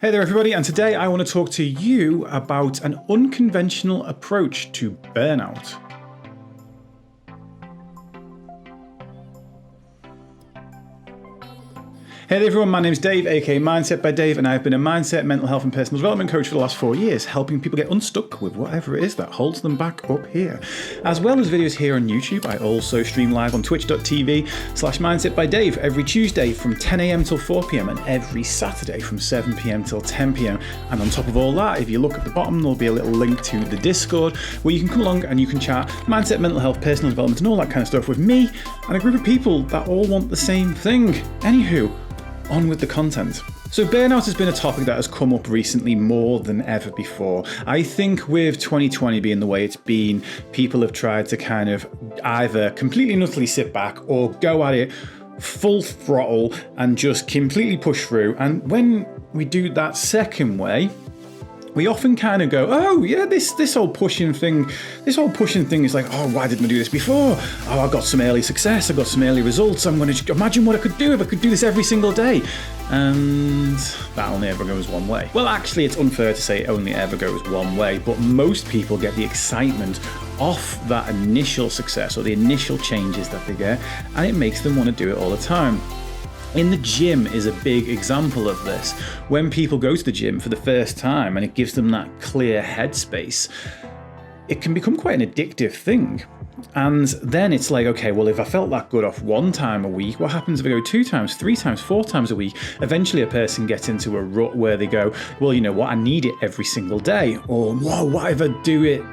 Hey there everybody, and today I want to talk to you about an unconventional approach to burnout. Hey there everyone, my name's Dave, aka Mindset by Dave, and I've been a mindset, mental health and personal development coach for the last 4 years, helping people get unstuck with whatever it is that holds them back up here. As well as videos here on YouTube, I also stream live on twitch.tv/mindset by Dave every Tuesday from 10 a.m. till 4 p.m. and every Saturday from 7 p.m. till 10 p.m. And on top of all that, if you look at the bottom, there'll be a little link to the Discord where you can come along and you can chat mindset, mental health, personal development and all that kind of stuff with me and a group of people that all want the same thing. Anywho, on with the content. So burnout has been a topic that has come up recently more than ever before. I think with 2020 being the way it's been, people have tried to kind of either completely and utterly sit back or go at it full throttle and just completely push through. And when we do that second way, we often kind of go, oh yeah, this whole pushing thing is like, oh, why didn't I do this before? Oh, I got some early success, I got some early results, I'm going to imagine what I could do if I could do this every single day. And that only ever goes one way. Well, actually, it's unfair to say it only ever goes one way, but most people get the excitement off that initial success or the initial changes that they get, and it makes them want to do it all the time. In the gym is a big example of this. When people go to the gym for the first time and it gives them that clear headspace, it can become quite an addictive thing. And then it's like, okay, well, if I felt that good off one time a week, what happens if I go 2 times, 3 times, 4 times a week? Eventually a person gets into a rut where they go, well, you know what, I need it every single day. Or, whoa, what if I do it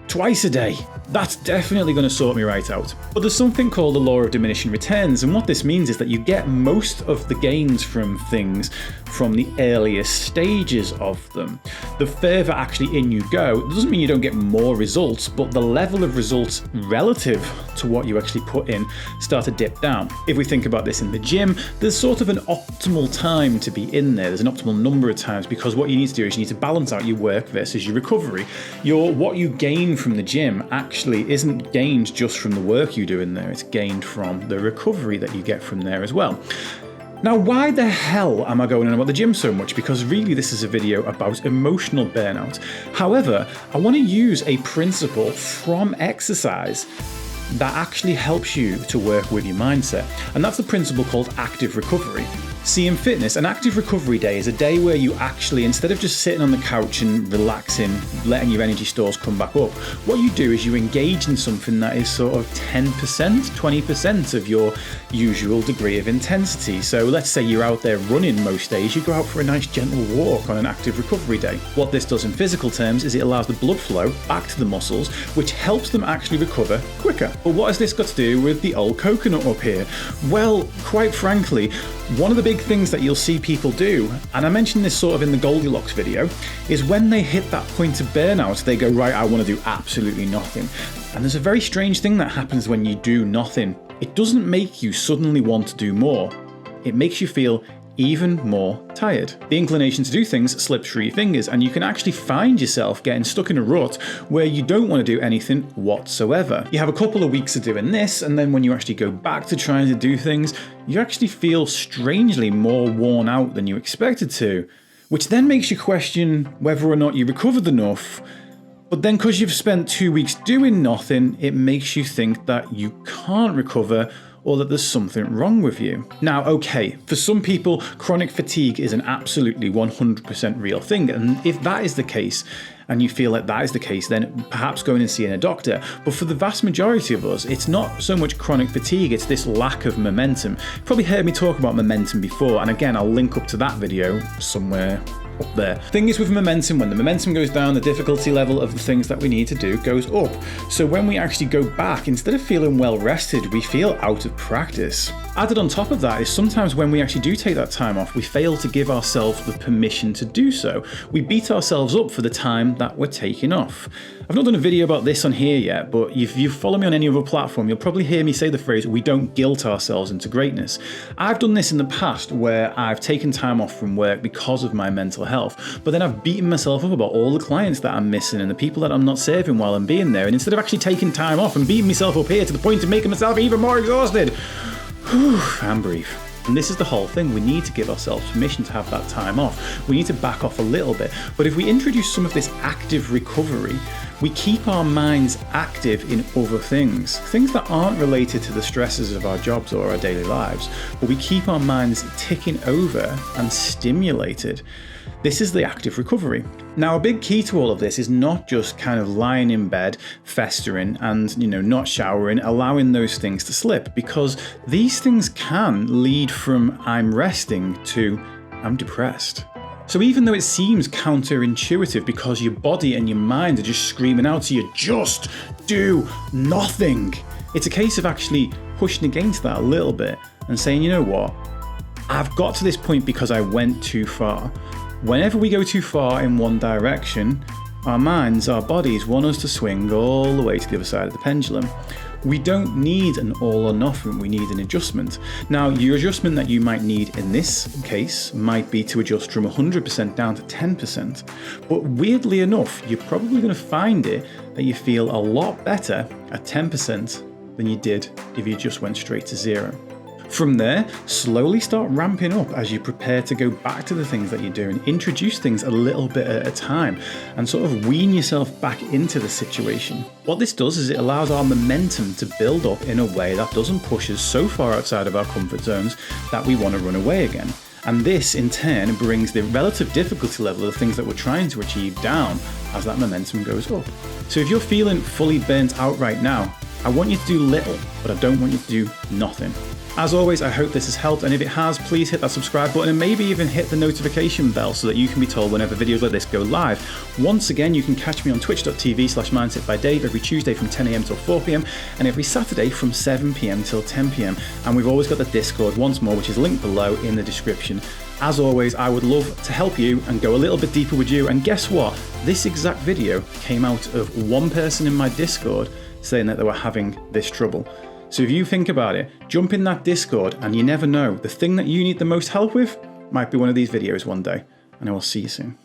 twice a day? That's definitely going to sort me right out. But there's something called the law of diminishing returns, and what this means is that you get most of the gains from things from the earliest stages of them. The further actually in you go, it doesn't mean you don't get more results, but the level of results relative to what you actually put in start to dip down. If we think about this in the gym, there's sort of an optimal time to be in there. There's an optimal number of times, because what you need to do is you need to balance out your work versus your recovery. What you gain from the gym actually isn't gained just from the work you do in there, it's gained from the recovery that you get from there as well. Now, why the hell am I going on about the gym so much? Because really this is a video about emotional burnout. However, I want to use a principle from exercise that actually helps you to work with your mindset. And that's the principle called active recovery. See, in fitness, an active recovery day is a day where you actually, instead of just sitting on the couch and relaxing, letting your energy stores come back up, what you do is you engage in something that is sort of 10%, 20% of your usual degree of intensity. So let's say you're out there running most days, you go out for a nice gentle walk on an active recovery day. What this does in physical terms is it allows the blood flow back to the muscles, which helps them actually recover quicker. But what has this got to do with the old coconut up here? Well, quite frankly, one of the big things that you'll see people do, and I mentioned this sort of in the Goldilocks video, is when they hit that point of burnout, they go, right, I want to do absolutely nothing. And there's a very strange thing that happens when you do nothing. It doesn't make you suddenly want to do more. It makes you feel even more tired. The inclination to do things slips through your fingers, and you can actually find yourself getting stuck in a rut where you don't want to do anything whatsoever. You have a couple of weeks of doing this, and then when you actually go back to trying to do things, you actually feel strangely more worn out than you expected to, which then makes you question whether or not you recovered enough. But then because you've spent 2 weeks doing nothing, it makes you think that you can't recover or that there's something wrong with you. Now, okay, for some people, chronic fatigue is an absolutely 100% real thing. And if that is the case, and you feel like that is the case, then perhaps going and seeing a doctor. But for the vast majority of us, it's not so much chronic fatigue, it's this lack of momentum. You've probably heard me talk about momentum before, and again, I'll link up to that video somewhere up there. Thing is with momentum, when the momentum goes down, the difficulty level of the things that we need to do goes up. So when we actually go back, instead of feeling well rested, we feel out of practice. Added on top of that is sometimes when we actually do take that time off, we fail to give ourselves the permission to do so. We beat ourselves up for the time that we're taking off. I've not done a video about this on here yet, but if you follow me on any other platform, you'll probably hear me say the phrase, we don't guilt ourselves into greatness. I've done this in the past where I've taken time off from work because of my mental health, but then I've beaten myself up about all the clients that I'm missing and the people that I'm not serving while I'm being there. And instead of actually taking time off and beating myself up here to the point of making myself even more exhausted, and breathe. And this is the whole thing. We need to give ourselves permission to have that time off. We need to back off a little bit. But if we introduce some of this active recovery, we keep our minds active in other things that aren't related to the stresses of our jobs or our daily lives, but we keep our minds ticking over and stimulated. This is the active recovery. Now, a big key to all of this is not just kind of lying in bed, festering and, not showering, allowing those things to slip, because these things can lead from I'm resting to I'm depressed. So even though it seems counterintuitive because your body and your mind are just screaming out to you, just do nothing, it's a case of actually pushing against that a little bit and saying, you know what, I've got to this point because I went too far. Whenever we go too far in one direction, our minds, our bodies want us to swing all the way to the other side of the pendulum. We don't need an all or nothing, we need an adjustment. Now, your adjustment that you might need in this case might be to adjust from 100% down to 10%. But weirdly enough, you're probably going to find it that you feel a lot better at 10% than you did if you just went straight to 0. From there, slowly start ramping up as you prepare to go back to the things that you're doing. Introduce things a little bit at a time and sort of wean yourself back into the situation. What this does is it allows our momentum to build up in a way that doesn't push us so far outside of our comfort zones that we want to run away again. And this, in turn, brings the relative difficulty level of the things that we're trying to achieve down as that momentum goes up. So if you're feeling fully burnt out right now, I want you to do little, but I don't want you to do nothing. As always, I hope this has helped, and if it has, please hit that subscribe button and maybe even hit the notification bell so that you can be told whenever videos like this go live. Once again, you can catch me on twitch.tv/mindsetbydave every Tuesday from 10 AM till 4 PM and every Saturday from 7 PM till 10 PM. And we've always got the Discord once more, which is linked below in the description. As always, I would love to help you and go a little bit deeper with you. And guess what? This exact video came out of one person in my Discord saying that they were having this trouble. So if you think about it, jump in that Discord and you never know, the thing that you need the most help with might be one of these videos one day. And I will see you soon.